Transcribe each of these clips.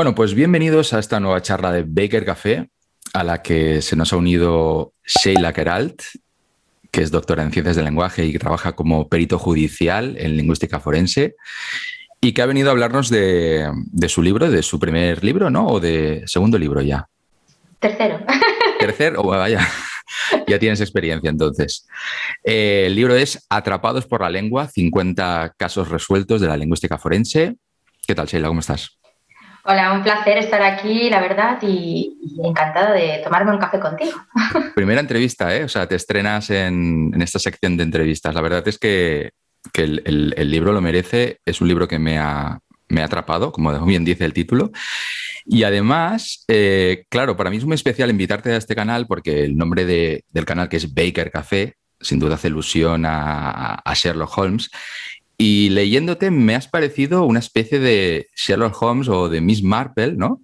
Bueno, pues bienvenidos a esta nueva charla de Baker Café, a la que se nos ha unido Sheila Queralt, que es doctora en Ciencias del Lenguaje y que trabaja como perito judicial en lingüística forense, y que ha venido a hablarnos de su libro, de su primer libro, ¿no? O de segundo libro ya. Tercero. Tercer, o vaya, ya tienes experiencia entonces. El libro es Atrapados por la lengua, 50 casos resueltos de la lingüística forense. ¿Qué tal, Sheila? ¿Cómo estás? Hola, un placer estar aquí, la verdad, y encantada de tomarme un café contigo. Primera entrevista, ¿eh? O sea, te estrenas en esta sección de entrevistas. La verdad es que el libro lo merece. Es un libro que me ha atrapado, como bien dice el título. Y además, claro, para mí es muy especial invitarte a este canal porque el nombre del canal, que es Baker Café, sin duda hace alusión a Sherlock Holmes. Y leyéndote me has parecido una especie de Sherlock Holmes o de Miss Marple, ¿no?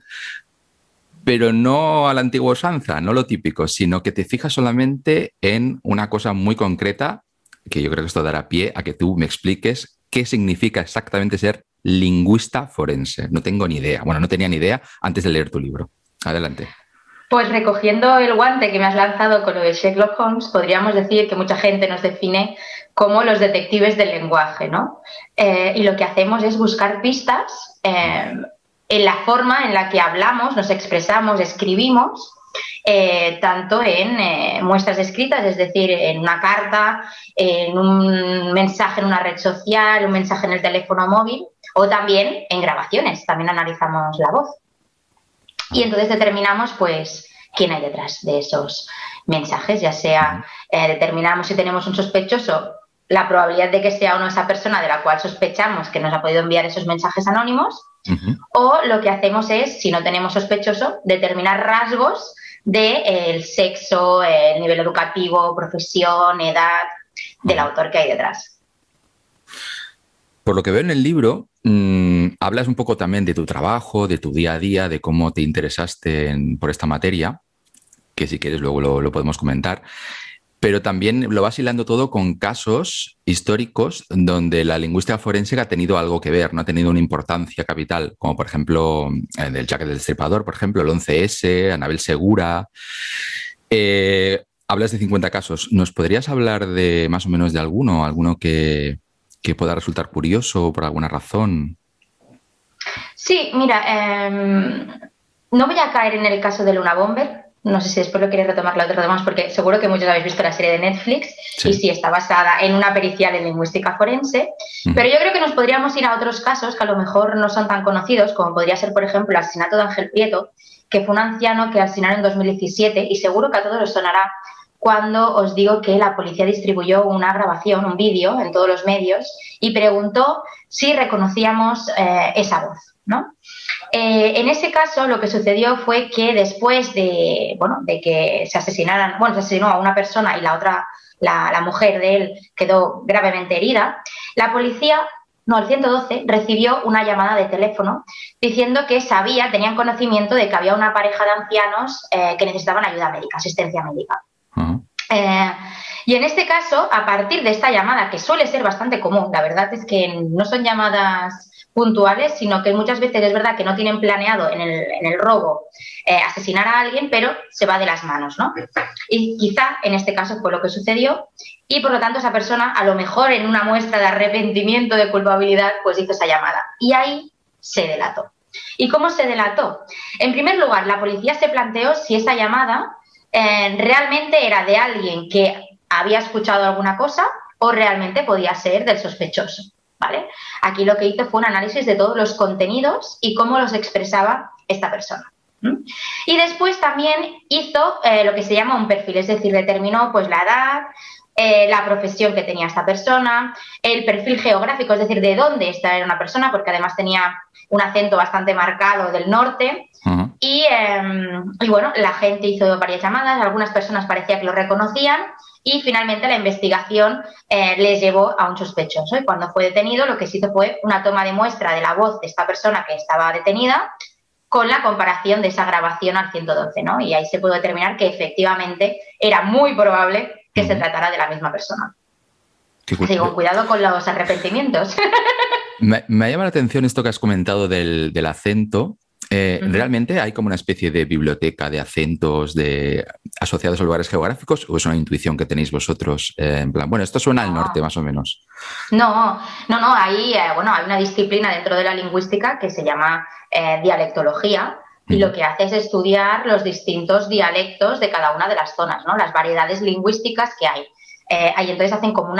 Pero no a la antigua usanza, no lo típico, sino que te fijas solamente en una cosa muy concreta, que yo creo que esto dará pie a que tú me expliques qué significa exactamente ser lingüista forense. No tengo ni idea. Bueno, no tenía ni idea antes de leer tu libro. Adelante. Pues recogiendo el guante que me has lanzado con lo de Sherlock Holmes, podríamos decir que mucha gente nos define como los detectives del lenguaje, ¿no? Y lo que hacemos es buscar pistas en la forma en la que hablamos, nos expresamos, escribimos, tanto en muestras escritas, es decir, en una carta, en un mensaje en una red social, un mensaje en el teléfono móvil, o también en grabaciones, también analizamos la voz. Y entonces determinamos, pues, quién hay detrás de esos mensajes, ya sea determinamos si tenemos un sospechoso, la probabilidad de que sea o no esa persona de la cual sospechamos que nos ha podido enviar esos mensajes anónimos, o lo que hacemos es, si no tenemos sospechoso, determinar rasgos del sexo, el nivel educativo, profesión, edad del autor que hay detrás. Por lo que veo en el libro, hablas un poco también de tu trabajo, de tu día a día, de cómo te interesaste por esta materia, que si quieres luego lo podemos comentar. Pero también lo vas hilando todo con casos históricos donde la lingüística forense ha tenido algo que ver, no ha tenido una importancia capital, como por ejemplo el Jack el Destripador, por ejemplo, el 11S, Anabel Segura. Hablas de 50 casos. ¿Nos podrías hablar de más o menos de alguno que pueda resultar curioso por alguna razón? Sí, mira, no voy a caer en el caso de Luna Bomber. No sé si después lo quieres retomar, lo retomamos, porque seguro que muchos habéis visto la serie de Netflix y Sí. sí está basada en una pericial en lingüística forense. Pero yo creo que nos podríamos ir a otros casos que a lo mejor no son tan conocidos, como podría ser, por ejemplo, el asesinato de Ángel Prieto, que fue un anciano que asesinaron en 2017 y seguro que a todos os sonará cuando os digo que la policía distribuyó una grabación, un vídeo en todos los medios y preguntó si reconocíamos esa voz, ¿no? En ese caso, lo que sucedió fue que después de que se asesinaran, bueno, se asesinó a una persona y la otra, la mujer de él, quedó gravemente herida, la policía, no, el 112, recibió una llamada de teléfono diciendo que tenían conocimiento de que había una pareja de ancianos que necesitaban ayuda médica, asistencia médica. Uh-huh. Y en este caso, a partir de esta llamada, que suele ser bastante común, la verdad es que no son llamadas puntuales, sino que muchas veces es verdad que no tienen planeado en el robo asesinar a alguien, pero se va de las manos, ¿no? Y quizá en este caso fue lo que sucedió y por lo tanto esa persona, a lo mejor en una muestra de arrepentimiento, de culpabilidad, pues hizo esa llamada. Y ahí se delató. ¿Y cómo se delató? En primer lugar, la policía se planteó si esa llamada realmente era de alguien que había escuchado alguna cosa o realmente podía ser del sospechoso, ¿vale? Aquí lo que hizo fue un análisis de todos los contenidos y cómo los expresaba esta persona. Y después también hizo lo que se llama un perfil, es decir, determinó pues la edad, la profesión que tenía esta persona, el perfil geográfico, es decir, de dónde esta era una persona, porque además tenía un acento bastante marcado del norte. Uh-huh. Y bueno, la gente hizo varias llamadas, algunas personas parecía que lo reconocían y finalmente la investigación les llevó a un sospechoso. Y cuando fue detenido, lo que se hizo fue una toma de muestra de la voz de esta persona que estaba detenida con la comparación de esa grabación al 112, ¿no? Y ahí se pudo determinar que efectivamente era muy probable que se tratara de la misma persona. Así que cuidado con los arrepentimientos. Me ha llamado la atención esto que has comentado del acento. Ujú. ¿Realmente hay como una especie de biblioteca de acentos asociados a lugares geográficos o es una intuición que tenéis vosotros? En plan, bueno, esto suena al norte No. más o menos. No, no, ahí, bueno, hay una disciplina dentro de la lingüística que se llama dialectología y lo Ujú, que hace es estudiar los distintos dialectos de cada una de las zonas, ¿no? Las variedades lingüísticas que hay. Ahí entonces hacen como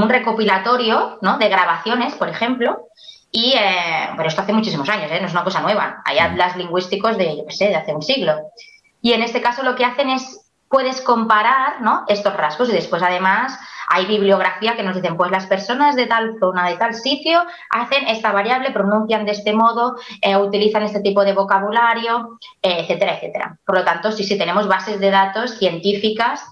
un recopilatorio, ¿no? De grabaciones, por ejemplo, y, pero esto hace muchísimos años, ¿eh? No es una cosa nueva. Hay ujú, atlas lingüísticos de, yo qué sé, de hace un siglo. Y en este caso lo que hacen es, puedes comparar, ¿no? Estos rasgos y después además hay bibliografía que nos dicen, pues las personas de tal zona, de tal sitio, hacen esta variable, pronuncian de este modo, utilizan este tipo de vocabulario, etcétera, etcétera. Por lo tanto, sí, sí, tenemos bases de datos científicas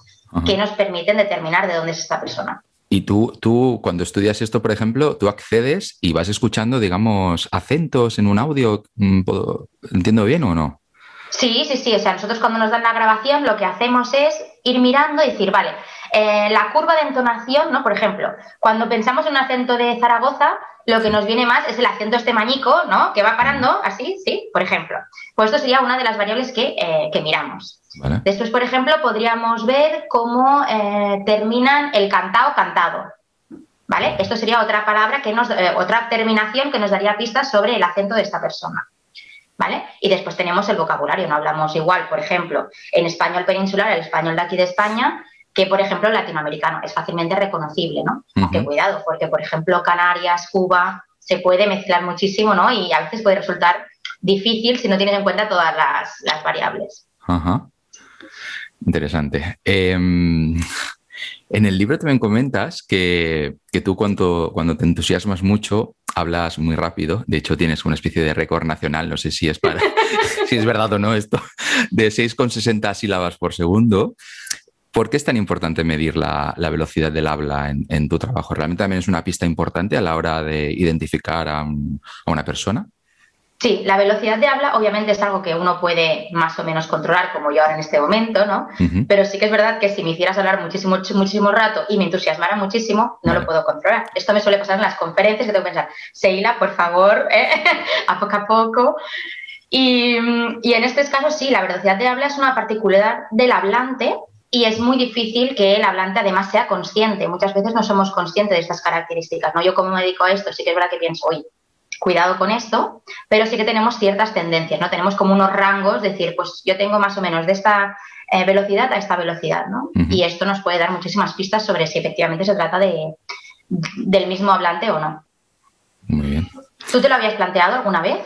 que ajá. nos permiten determinar de dónde es esta persona. Y tú, cuando estudias esto, por ejemplo, tú accedes y vas escuchando, digamos, acentos en un audio. ¿Entiendo bien o no? Sí, sí, sí. O sea, nosotros cuando nos dan la grabación lo que hacemos es ir mirando y decir, vale, la curva de entonación, ¿no? Por ejemplo, cuando pensamos en un acento de Zaragoza, lo que Sí. nos viene más es el acento este mañico, ¿no? Que va Vale, parando así, sí, por ejemplo. Pues esto sería una de las variables que miramos. vale. Después, por ejemplo, podríamos ver cómo terminan el cantao cantado, ¿vale? Vale. Esto sería otra palabra otra terminación que nos daría pistas sobre el acento de esta persona. ¿Vale? Y después tenemos el vocabulario, no hablamos igual, por ejemplo, en español peninsular, el español de aquí de España, que por ejemplo el latinoamericano, es fácilmente reconocible, ¿no? Aunque Ujú, cuidado, porque por ejemplo Canarias, Cuba, se puede mezclar muchísimo, ¿no? Y a veces puede resultar difícil si no tienes en cuenta todas las variables. ajá. Interesante. En el libro también comentas que tú cuando te entusiasmas mucho hablas muy rápido. De hecho, tienes una especie de récord nacional, no sé si es si es verdad o no esto, de 6,60 sílabas por segundo. ¿Por qué es tan importante medir la velocidad del habla en tu trabajo? ¿Realmente también es una pista importante a la hora de identificar a una persona? Sí, la velocidad de habla obviamente es algo que uno puede más o menos controlar, como yo ahora en este momento, ¿no? Ujú, Pero sí que es verdad que si me hicieras hablar muchísimo, muchísimo rato y me entusiasmara muchísimo, no lo vale. puedo controlar. Esto me suele pasar en las conferencias que tengo que pensar, Sheila, por favor, a poco a poco. Y en estos casos sí, la velocidad de habla es una particularidad del hablante y es muy difícil que el hablante además sea consciente. Muchas veces no somos conscientes de estas características, ¿no? Yo como me dedico a esto sí que es verdad que pienso, oye, cuidado con esto, pero sí que tenemos ciertas tendencias, ¿no? Tenemos como unos rangos, decir, pues yo tengo más o menos de esta velocidad a esta velocidad, ¿no? Ujú, Y esto nos puede dar muchísimas pistas sobre si efectivamente se trata del mismo hablante o no. muy bien. ¿Tú te lo habías planteado alguna vez?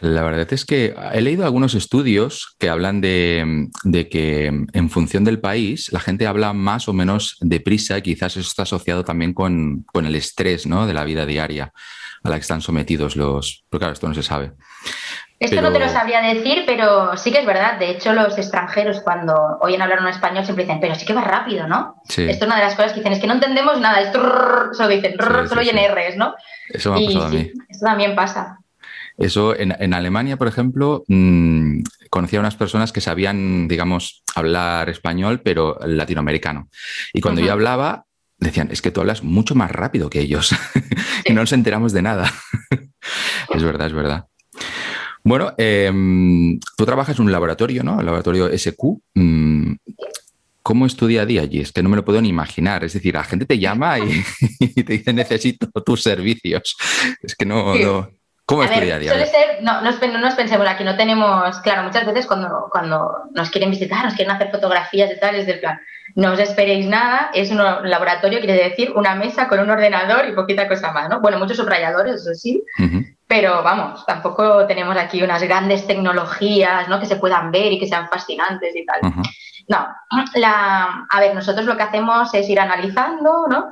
La verdad es que he leído algunos estudios que hablan de que en función del país la gente habla más o menos deprisa y quizás eso está asociado también con el estrés, ¿no? De la vida diaria a la que están sometidos los... Pero claro, esto no se sabe. Esto no te lo Pero sabría decir, pero sí que es verdad. De hecho, los extranjeros cuando oyen hablar un español siempre dicen, pero sí que va rápido, ¿no? sí, Esto es una de las cosas que dicen, es que no entendemos nada, es trrr, solo dicen, sí, trrr, solo sí, oyen sí. R's, ¿no? Eso me ha Y pasado a mí. sí, esto también pasa. Eso en Alemania, por ejemplo, conocía a unas personas que sabían, digamos, hablar español, pero latinoamericano. Y Uh cuando yo -huh. hablaba, decían, es que tú hablas mucho más rápido que ellos y no Sí. nos enteramos de nada. Es verdad, es verdad. Bueno, tú trabajas en un laboratorio, ¿no? El laboratorio SQ. ¿Cómo es tu día a día allí? Es que no me lo puedo ni imaginar. Es decir, la gente te llama y, y te dice, necesito tus servicios. Es que no, Sí. no. ¿Cómo A es tu día a ver, día? A suele ver. ser, no nos pensemos aquí, no tenemos, claro, muchas veces cuando nos quieren visitar, nos quieren hacer fotografías y tal, es del plan, no os esperéis nada, es un laboratorio, quiere decir una mesa con un ordenador y poquita cosa más, ¿no? Bueno, muchos subrayadores, eso sí, Ujú, pero vamos, tampoco tenemos aquí unas grandes tecnologías, ¿no? Que se puedan ver y que sean fascinantes y tal. ujú, No, a ver, nosotros lo que hacemos es ir analizando, ¿no?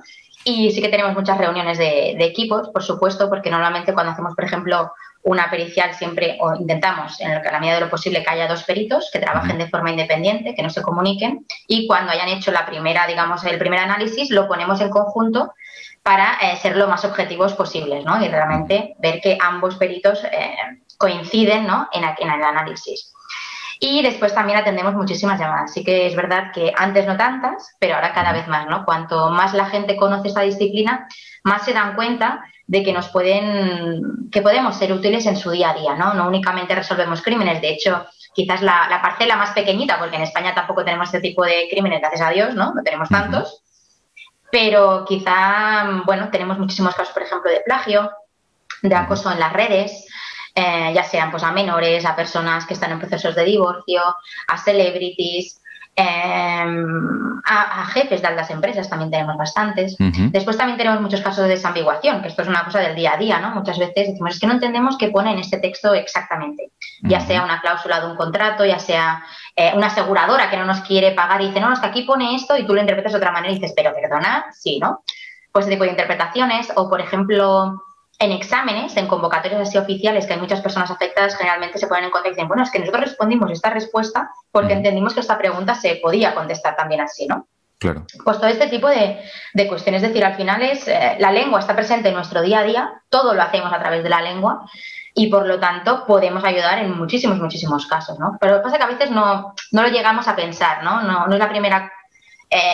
Y sí que tenemos muchas reuniones de equipos, por supuesto, porque normalmente cuando hacemos, por ejemplo, una pericial siempre, o intentamos, en la medida de lo posible, que haya dos peritos que ujú. trabajen de forma independiente, que no se comuniquen, y cuando hayan hecho la primera, digamos, el primer análisis, lo ponemos en conjunto para ser lo más objetivos posibles, ¿no? Y Ujú. realmente ver que ambos peritos coinciden, ¿no? En el análisis. Y después también atendemos muchísimas llamadas. Sí que es verdad que antes no tantas, pero ahora cada vez más, ¿no? Cuanto más la gente conoce esta disciplina, más se dan cuenta de que que podemos ser útiles en su día a día, ¿no? No únicamente resolvemos crímenes, de hecho, quizás la parcela más pequeñita, porque en España tampoco tenemos este tipo de crímenes, gracias a Dios, ¿no? No tenemos tantos, pero quizá, bueno, tenemos muchísimos casos, por ejemplo, de plagio, de acoso en las redes, ya sean pues a menores, a personas que están en procesos de divorcio, a celebrities, a jefes de altas empresas también tenemos bastantes. Después también tenemos muchos casos de desambiguación, que esto es una cosa del día a día, ¿no? Muchas veces decimos, es que no entendemos qué pone en este texto exactamente, ya sea una cláusula de un contrato, ya sea una aseguradora que no nos quiere pagar y dice, no, es que aquí pone esto y tú lo interpretas de otra manera y dices, pero perdona, sí, ¿no? Pues ese tipo de interpretaciones, o por ejemplo, en exámenes, en convocatorias así oficiales, que hay muchas personas afectadas, generalmente se ponen en contra y dicen, bueno, es que nosotros respondimos esta respuesta porque entendimos que esta pregunta se podía contestar también así, ¿no? Claro. Pues todo este tipo de cuestiones, es decir, al final la lengua está presente en nuestro día a día, todo lo hacemos a través de la lengua y por lo tanto podemos ayudar en muchísimos casos, ¿no? Pero lo que pasa es que a veces no lo llegamos a pensar, ¿no? No es la primera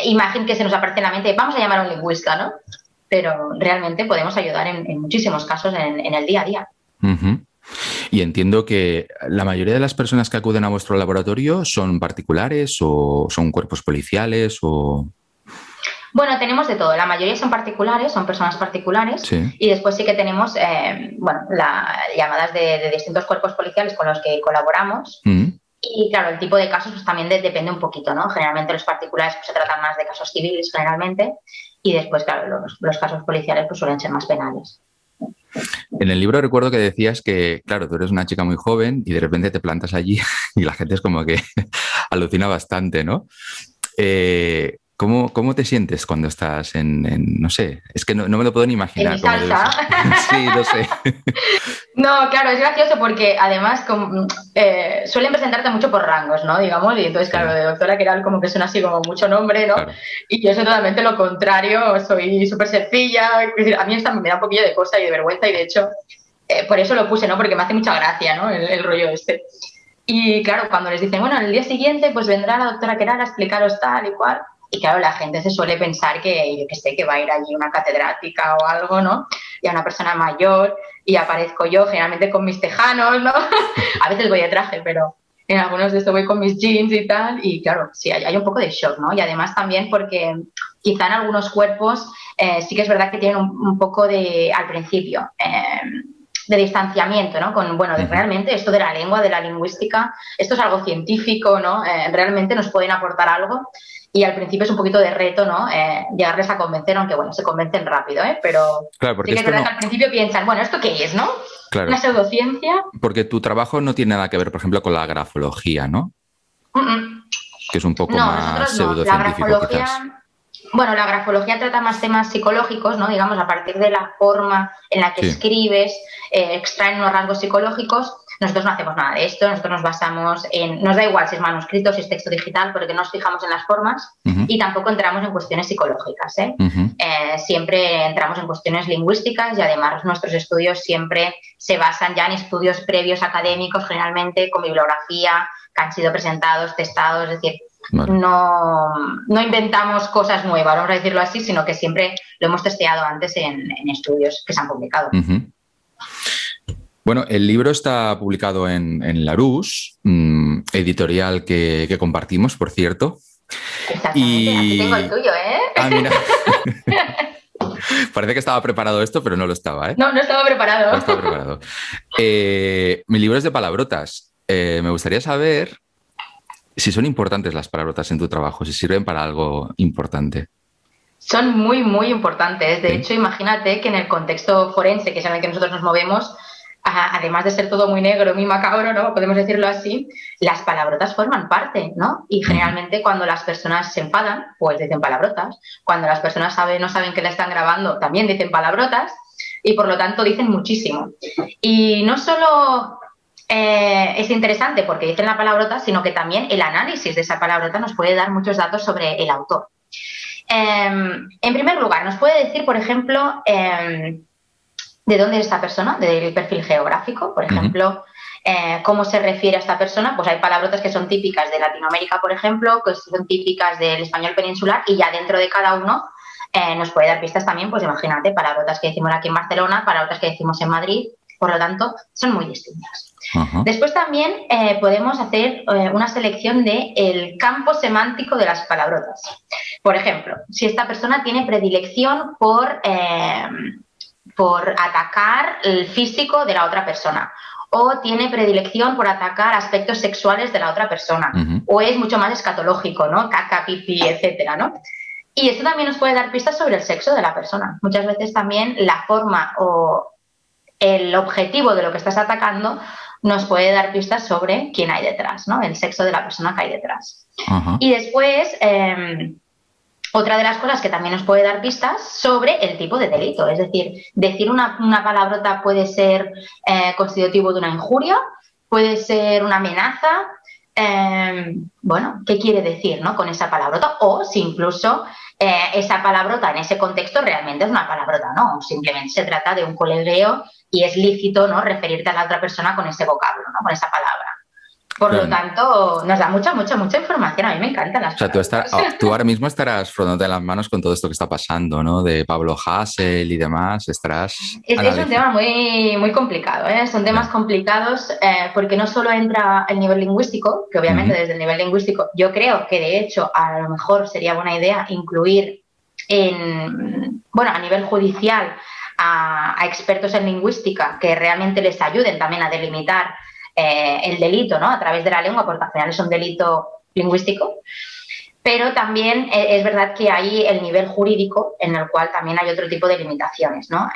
imagen que se nos aparece en la mente, vamos a llamar a un lingüista, ¿no? Pero realmente podemos ayudar en muchísimos casos en el día a día. Y entiendo que la mayoría de las personas que acuden a vuestro laboratorio son particulares o son cuerpos policiales o... Bueno, tenemos de todo. La mayoría son particulares, son personas particulares. Sí. Y después sí que tenemos llamadas de distintos cuerpos policiales con los que colaboramos. Y claro, el tipo de casos pues, también depende un poquito, ¿no? Generalmente los particulares pues, se tratan más de casos civiles generalmente y después, claro, los casos policiales pues, suelen ser más penales. En el libro recuerdo que decías que, claro, tú eres una chica muy joven y de repente te plantas allí y la gente es como que alucina bastante, ¿no? ¿Cómo te sientes cuando estás no sé, es que no me lo puedo ni imaginar. En mi salsa. Sí, lo sé. No, claro, es gracioso porque además suelen presentarte mucho por rangos, ¿no? Digamos, y entonces, claro, de doctora que era como que suena así como mucho nombre, ¿no? Claro. Y yo soy totalmente lo contrario, soy súper sencilla, es decir, a mí esta me da un poquillo de cosa y de vergüenza y de hecho, por eso lo puse, ¿no? Porque me hace mucha gracia, ¿no? El rollo este. Y claro, cuando les dicen, bueno, el día siguiente pues vendrá la doctora Queralt a explicaros tal y cual. Y claro, la gente se suele pensar que, yo qué sé, que va a ir allí una catedrática o algo, ¿no? Y a una persona mayor y aparezco yo generalmente con mis tejanos, ¿no? A veces voy de traje, pero en algunos de estos voy con mis jeans y tal. Y claro, sí, hay un poco de shock, ¿no? Y además también porque quizá en algunos cuerpos sí que es verdad que tienen un poco de, al principio, de distanciamiento, ¿no? Con, bueno, realmente esto de la lengua, de la lingüística, esto es algo científico, ¿no? Realmente nos pueden aportar algo. Y al principio es un poquito de reto, ¿no? Llegarles a convencer, aunque bueno, se convencen rápido, ¿eh? Pero claro, porque sí que es verdad que al principio piensan, bueno, ¿esto qué es, no? Claro. ¿Una pseudociencia? Porque tu trabajo no tiene nada que ver, por ejemplo, con la grafología, ¿no? Que es un poco más pseudocientífico, quizás. Bueno, la grafología trata más temas psicológicos, ¿no? Digamos, a partir de la forma en la que escribes, extraen unos rasgos psicológicos. Nosotros no hacemos nada de esto, nosotros nos basamos en... Nos da igual si es manuscrito, si es texto digital, porque no nos fijamos en las formas y tampoco entramos en cuestiones psicológicas, ¿eh? Siempre entramos en cuestiones lingüísticas y además nuestros estudios siempre se basan ya en estudios previos académicos, generalmente con bibliografía, que han sido presentados, testados, es decir... Vale. No inventamos cosas nuevas, vamos a decirlo así, sino que siempre lo hemos testeado antes en estudios que se han publicado. Bueno, el libro está publicado en Larousse, editorial que compartimos, por cierto. Exactamente, aquí tengo el tuyo, ¿eh? Ah, mira. Parece que estaba preparado esto, pero no lo estaba, ¿eh? No estaba preparado. No estaba preparado. Mi libro es de palabrotas. Me gustaría saber si son importantes las palabrotas en tu trabajo, si sirven para algo importante. Son muy importantes. De hecho, imagínate que en el contexto forense, que es en el que nosotros nos movemos, además de ser todo muy negro, muy macabro, ¿no? Podemos decirlo así, las palabrotas forman parte, ¿no? Y generalmente cuando las personas se enfadan, pues dicen palabrotas. Cuando las personas no saben que la están grabando, también dicen palabrotas y por lo tanto dicen muchísimo. Y no solo... es interesante porque dicen la palabrota, sino que también el análisis de esa palabrota nos puede dar muchos datos sobre el autor. En primer lugar, nos puede decir, por ejemplo, de dónde es esta persona, del perfil geográfico. Por ejemplo, cómo se refiere a esta persona. Pues hay palabrotas que son típicas de Latinoamérica, por ejemplo, que son típicas del español peninsular, y ya dentro de cada uno nos puede dar pistas también, pues imagínate, palabrotas que decimos aquí en Barcelona, palabrotas que decimos en Madrid, por lo tanto, son muy distintas. Ajá. Después también podemos hacer una selección del campo semántico de las palabrotas. Por ejemplo, si esta persona tiene predilección por atacar el físico de la otra persona, o tiene predilección por atacar aspectos sexuales de la otra persona, o es mucho más escatológico, ¿no? Caca, pipí, etcétera, ¿no? Y esto también nos puede dar pistas sobre el sexo de la persona. Muchas veces también la forma o el objetivo de lo que estás atacando nos puede dar pistas sobre quién hay detrás, ¿no? El sexo de la persona que hay detrás. Ajá. Y después, otra de las cosas que también nos puede dar pistas sobre el tipo de delito. Es decir, decir una palabrota puede ser constitutivo de una injuria, puede ser una amenaza. Bueno, ¿qué quiere decir, ¿no? Con esa palabrota? O si incluso esa palabrota en ese contexto realmente es una palabrota, ¿no? Simplemente se trata de un colegueo y es lícito, ¿no?, referirte a la otra persona con ese vocablo, ¿no?, con esa palabra. Por lo tanto, nos da mucha información. A mí me encantan las palabras. O sea, tú ahora mismo estarás frotándote las manos con todo esto que está pasando, ¿no? De Pablo Hasél y demás. Estarás... Es un tema muy, muy complicado, ¿eh? Son temas complicados porque no solo entra el nivel lingüístico, que obviamente desde el nivel lingüístico yo creo que de hecho a lo mejor sería buena idea incluir a nivel judicial a expertos en lingüística que realmente les ayuden también a delimitar el delito, ¿no?, a través de la lengua, porque al final es un delito lingüístico. Pero también es verdad que hay el nivel jurídico en el cual también hay otro tipo de limitaciones, ¿no?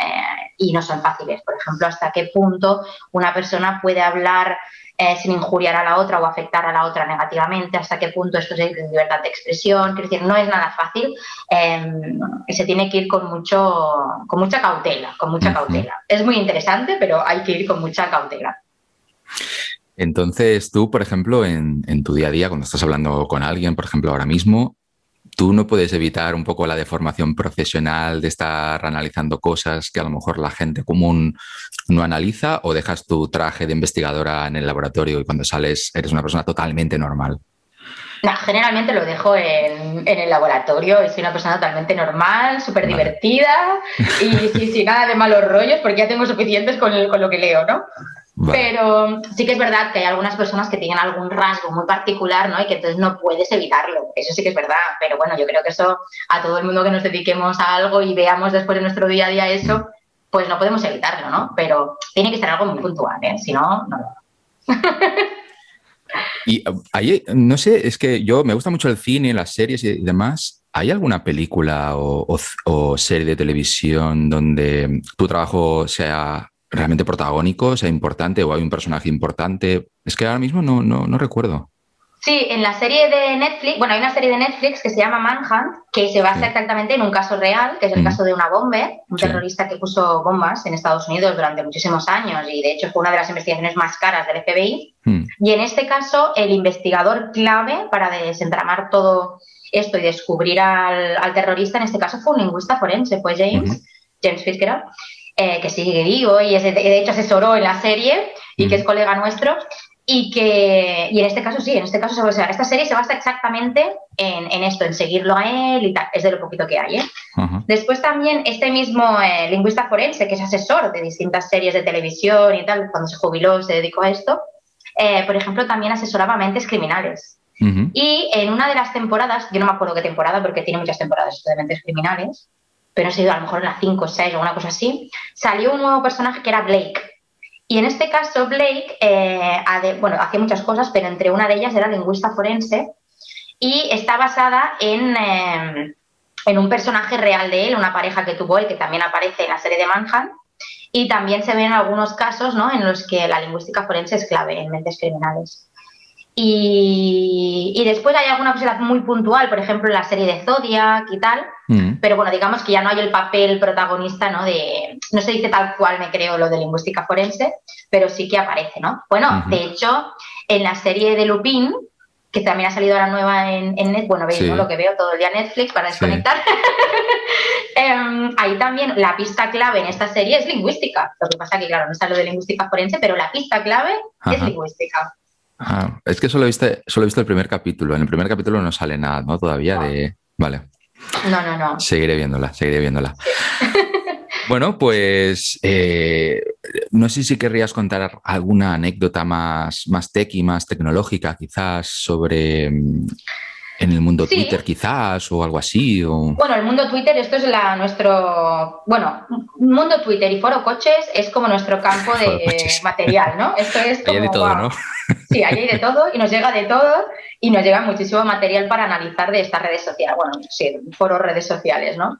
Y no son fáciles. Por ejemplo, hasta qué punto una persona puede hablar sin injuriar a la otra o afectar a la otra negativamente, hasta qué punto esto es libertad de expresión. Quiero decir, no es nada fácil. Se tiene que ir con mucha cautela, Es muy interesante, pero hay que ir con mucha cautela. Entonces, tú, por ejemplo, en tu día a día, cuando estás hablando con alguien, por ejemplo, ahora mismo, ¿tú no puedes evitar un poco la deformación profesional de estar analizando cosas que a lo mejor la gente común no analiza, o dejas tu traje de investigadora en el laboratorio y cuando sales eres una persona totalmente normal? No, generalmente lo dejo en el laboratorio y soy una persona totalmente normal, súper divertida y sin nada de malos rollos, porque ya tengo suficientes con lo que leo, ¿no? Vale. Pero sí que es verdad que hay algunas personas que tienen algún rasgo muy particular, ¿no?, y que entonces no puedes evitarlo. Eso sí que es verdad, pero bueno, yo creo que eso a todo el mundo que nos dediquemos a algo y veamos después de nuestro día a día eso, pues no podemos evitarlo, ¿no? Pero tiene que ser algo muy puntual, ¿eh? Si no, no. Y ahí, no sé, es que me gusta mucho el cine, las series y demás. ¿Hay alguna película o serie de televisión donde tu trabajo sea realmente protagónico, sea importante, o hay un personaje importante? Es que ahora mismo no recuerdo. Sí, en la serie de Netflix, hay una serie de Netflix que se llama Manhunt, que se basa exactamente en un caso real, que es el caso de una bomber, un terrorista que puso bombas en Estados Unidos durante muchísimos años, y de hecho fue una de las investigaciones más caras del FBI. Y en este caso, el investigador clave para desentramar todo esto y descubrir al terrorista, en este caso fue un lingüista forense, fue James Fitzgerald, que sigue vivo y de hecho asesoró en la serie y que es colega nuestro. Y en este caso esta serie se basa exactamente en esto, en seguirlo a él y tal. Es de lo poquito que hay, ¿eh? Después también este mismo lingüista forense, que es asesor de distintas series de televisión y tal, cuando se jubiló se dedicó a esto, por ejemplo, también asesoraba a mentes criminales. Y en una de las temporadas, yo no me acuerdo qué temporada, porque tiene muchas temporadas esto de mentes criminales, pero ha sido a lo mejor en las 5 o 6 o una cosa así, salió un nuevo personaje que era Blake. Y en este caso Blake hacía muchas cosas, pero entre una de ellas era lingüista forense y está basada en un personaje real de él, una pareja que tuvo él, que también aparece en la serie de Manhunt, y también se ven algunos casos, ¿no?, en los que la lingüística forense es clave en mentes criminales. Y después hay alguna cosa muy puntual, por ejemplo, en la serie de Zodiac y tal, pero bueno, digamos que ya no hay el papel protagonista, ¿no?, no se dice tal cual, me creo, lo de lingüística forense, pero sí que aparece, ¿no? Bueno, de hecho, en la serie de Lupin, que también ha salido ahora nueva en Netflix. Bueno, veis, Sí, ¿no? Lo que veo todo el día Netflix para sí. desconectar. Ahí también la pista clave en esta serie es lingüística. Lo que pasa que, claro, no está lo de lingüística forense, pero la pista clave es Ajá. lingüística. Ah, es que solo he visto el primer capítulo. En el primer capítulo no sale nada, ¿no? Todavía No, de... Vale, no, no, no. seguiré viéndola, seguiré viéndola. Sí. Bueno, pues no sé si querrías contar alguna anécdota más techy, más tecnológica, quizás sobre en el mundo Sí, Twitter, quizás, o algo así. O... bueno, el mundo Twitter, esto es nuestro, bueno, mundo Twitter y foro coches es como nuestro campo Foro de coches. material, ¿no? Esto es Hay de como, todo, wow, ¿no? sí, ahí hay de todo y nos llega de todo y nos llega muchísimo material para analizar de estas redes sociales, bueno, sí, foros, redes sociales, ¿no?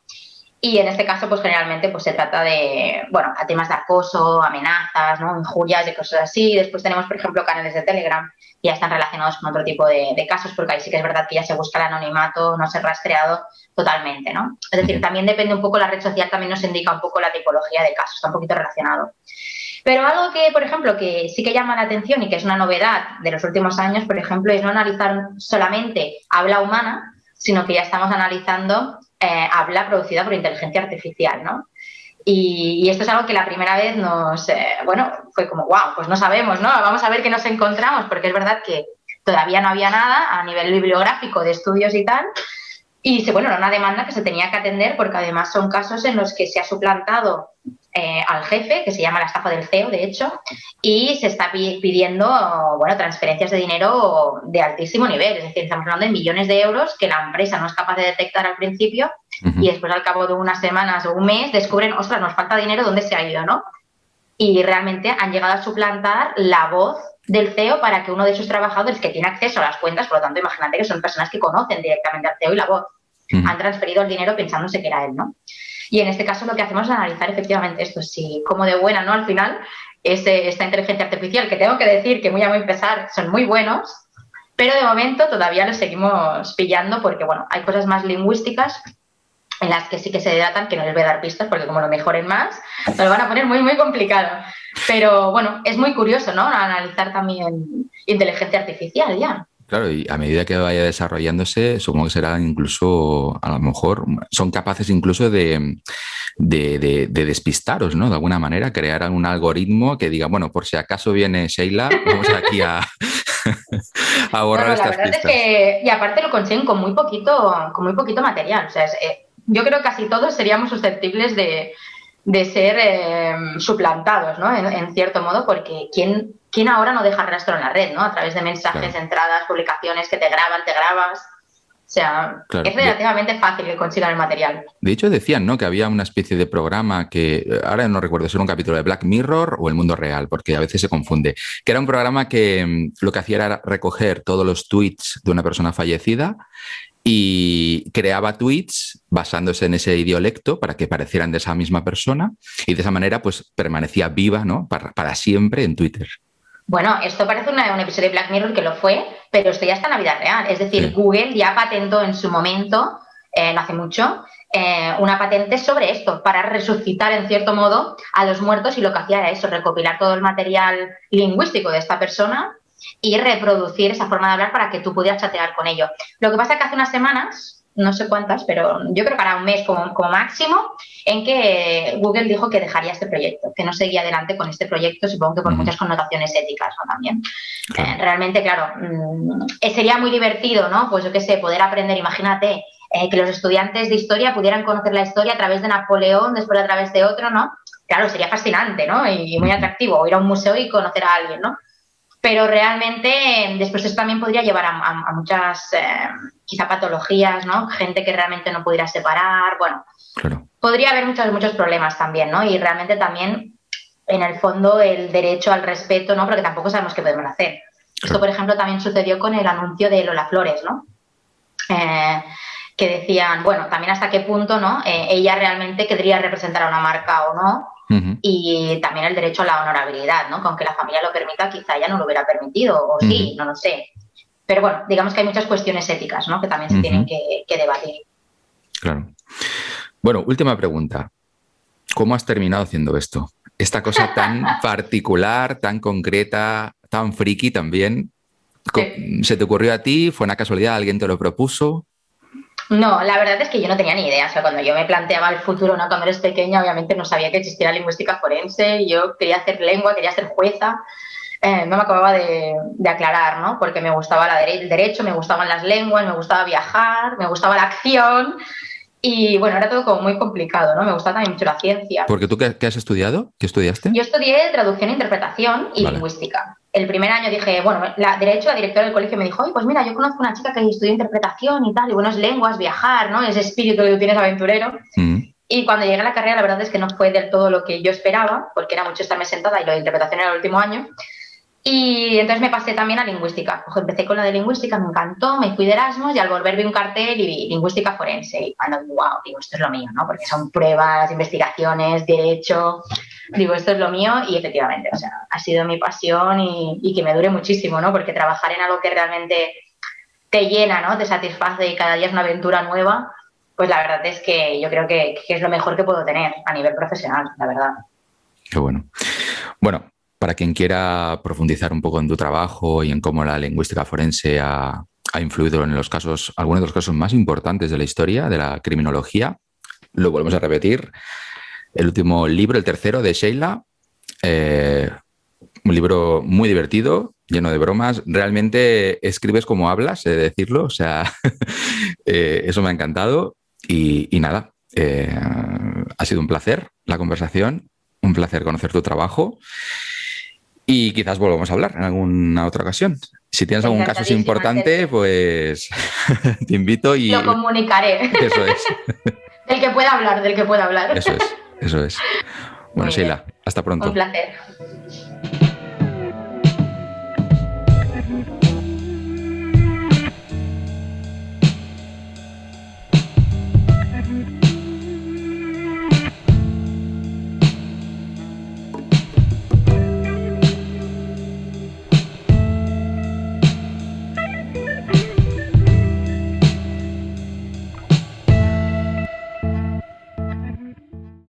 Y en este caso, pues generalmente pues, se trata de, bueno, a temas de acoso, amenazas, ¿no? Injurias y cosas así. Después tenemos, por ejemplo, canales de Telegram que ya están relacionados con otro tipo de casos, porque ahí sí que es verdad que ya se busca el anonimato, no ser rastreado totalmente, ¿no? Es decir, Ujú. también depende un poco, la red social también nos indica un poco la tipología de casos, está un poquito relacionado. Pero algo que, por ejemplo, que sí que llama la atención y que es una novedad de los últimos años, por ejemplo, es no analizar solamente habla humana, sino que ya estamos analizando habla producida por inteligencia artificial, ¿no? Y esto es algo que la primera vez bueno, fue como, wow, pues no sabemos, ¿no? Vamos a ver qué nos encontramos, porque es verdad que todavía no había nada a nivel bibliográfico de estudios y tal, y bueno, era una demanda que se tenía que atender porque además son casos en los que se ha suplantado al jefe, que se llama la estafa del CEO, de hecho, y se está pidiendo, bueno, transferencias de dinero de altísimo nivel. Es decir, estamos hablando de millones de euros que la empresa no es capaz de detectar al principio y Ujú. después al cabo de unas semanas o un mes descubren, ostras, nos falta dinero, ¿dónde se ha ido, no? Y realmente han llegado a suplantar la voz del CEO para que uno de sus trabajadores que tiene acceso a las cuentas, por lo tanto, imagínate que son personas que conocen directamente al CEO y la voz, Ujú. han transferido el dinero pensándose que era él, ¿no? Y en este caso lo que hacemos es analizar efectivamente esto, si como de buena, ¿no? Al final, esta inteligencia artificial, que tengo que decir que muy a muy pesar son muy buenos, pero de momento todavía los seguimos pillando porque, bueno, hay cosas más lingüísticas en las que sí que se datan, que no les voy a dar pistas porque como lo mejoren más, me lo van a poner muy, muy complicado. Pero bueno, es muy curioso, ¿no? Analizar también inteligencia artificial ya. Claro, y a medida que vaya desarrollándose, supongo que será incluso, a lo mejor, son capaces incluso de despistaros, ¿no? De alguna manera, crear un algoritmo que diga, bueno, por si acaso viene Sheila, vamos aquí a, a No, borrar no, la estas verdad es pistas. que, y aparte lo consiguen con muy poquito material. O sea, yo creo que casi todos seríamos susceptibles de ser suplantados, ¿no? En cierto modo, porque ¿quién ahora no deja rastro en la red, ¿no? A través de mensajes, Claro, entradas, publicaciones que te graban, te grabas. O sea, claro. es relativamente fácil que consigan el material. De hecho, decían, ¿no? Que había una especie de programa que, ahora no recuerdo si era un capítulo de Black Mirror o El Mundo Real, porque a veces se confunde, que era un programa que lo que hacía era recoger todos los tweets de una persona fallecida y creaba tweets basándose en ese idiolecto para que parecieran de esa misma persona y de esa manera pues permanecía viva, ¿no? Para siempre en Twitter. Bueno, esto parece un episodio de Black Mirror que lo fue, pero esto ya está en la vida real. Es decir, Sí. Google ya patentó en su momento, no hace mucho, una patente sobre esto, para resucitar en cierto modo a los muertos y lo que hacía era eso, recopilar todo el material lingüístico de esta persona y reproducir esa forma de hablar para que tú pudieras chatear con ello. Lo que pasa es que hace unas semanas, no sé cuántas, pero yo creo que hará un mes como máximo, en que Google dijo que dejaría este proyecto, que no seguía adelante con este proyecto, supongo que por Ujú. muchas connotaciones éticas, ¿no? También. Claro. Realmente, claro, sería muy divertido, ¿no? Pues yo qué sé, poder aprender, imagínate, que los estudiantes de historia pudieran conocer la historia a través de Napoleón, después a través de otro, ¿no? Claro, sería fascinante, ¿no? Y muy Ujú. atractivo, ir a un museo y conocer a alguien, ¿no? Pero realmente después esto también podría llevar a muchas quizá patologías, ¿no? Gente que realmente no pudiera separar, bueno, Claro. podría haber muchos problemas también, ¿no? Y realmente también, en el fondo, el derecho al respeto, ¿no? Porque tampoco sabemos qué podemos hacer. Esto, Claro. por ejemplo, también sucedió con el anuncio de Lola Flores, ¿no? Eh, que decían, bueno, también hasta qué punto, ¿no? Ella realmente querría representar a una marca o no, Ujú. y también el derecho a la honorabilidad, ¿no? Que aunque la familia lo permita, quizá ella no lo hubiera permitido, o Ujú. sí, no lo sé. Pero bueno, digamos que hay muchas cuestiones éticas, ¿no? Que también se tienen Ujú. que debatir. Claro. Bueno, última pregunta. ¿Cómo has terminado haciendo esto? Esta cosa tan particular, tan concreta, tan friki también. Sí. ¿Se te ocurrió a ti? ¿Fue una casualidad? ¿Alguien te lo propuso? No, la verdad es que yo no tenía ni idea. O sea, cuando yo me planteaba el futuro, ¿no? Cuando eres pequeña, obviamente no sabía que existía lingüística forense. Yo quería hacer lengua, quería ser jueza. No me acababa de aclarar, ¿no? Porque me gustaba el derecho, me gustaban las lenguas, me gustaba viajar, me gustaba la acción. Y bueno, era todo como muy complicado, ¿no? Me gustaba también mucho la ciencia. Porque tú, ¿qué has estudiado? ¿Qué estudiaste? Yo estudié traducción, interpretación y Vale. lingüística. El primer año dije, bueno, de hecho la directora del colegio me dijo, oye, pues mira, yo conozco una chica que estudió interpretación y tal, y buenas lenguas, viajar, ¿no? Ese espíritu que tú tienes aventurero. Mm. Y cuando llegué a la carrera, la verdad es que no fue del todo lo que yo esperaba, porque era mucho estarme sentada y lo de interpretación era el último año. Y entonces me pasé también a lingüística. Ojo, empecé con la de lingüística, me encantó, me fui de Erasmus y al volver vi un cartel y vi lingüística forense. Y cuando, wow, digo, esto es lo mío, ¿no? Porque son pruebas, investigaciones, derecho. Digo, esto es lo mío y efectivamente, o sea, ha sido mi pasión y que me dure muchísimo, ¿no? Porque trabajar en algo que realmente te llena, ¿no? Te satisface y cada día es una aventura nueva, pues la verdad es que yo creo que es lo mejor que puedo tener a nivel profesional, la verdad. Qué bueno. Bueno, para quien quiera profundizar un poco en tu trabajo y en cómo la lingüística forense ha influido en los casos, algunos de los casos más importantes de la historia de la criminología, lo volvemos a repetir. El último libro, el tercero, de Sheila, eh, un libro muy divertido, lleno de bromas. Realmente escribes como hablas, he de decirlo. O sea, eso me ha encantado. Y nada, ha sido un placer la conversación, un placer conocer tu trabajo y quizás volvamos a hablar en alguna otra ocasión. Si tienes algún caso así Encantadísima, importante, Sergio. pues te invito Lo y comunicaré. eso es, Del que pueda hablar, del que pueda hablar. eso es, eso es. Bueno, Muy bien, Sheila, hasta un pronto. placer.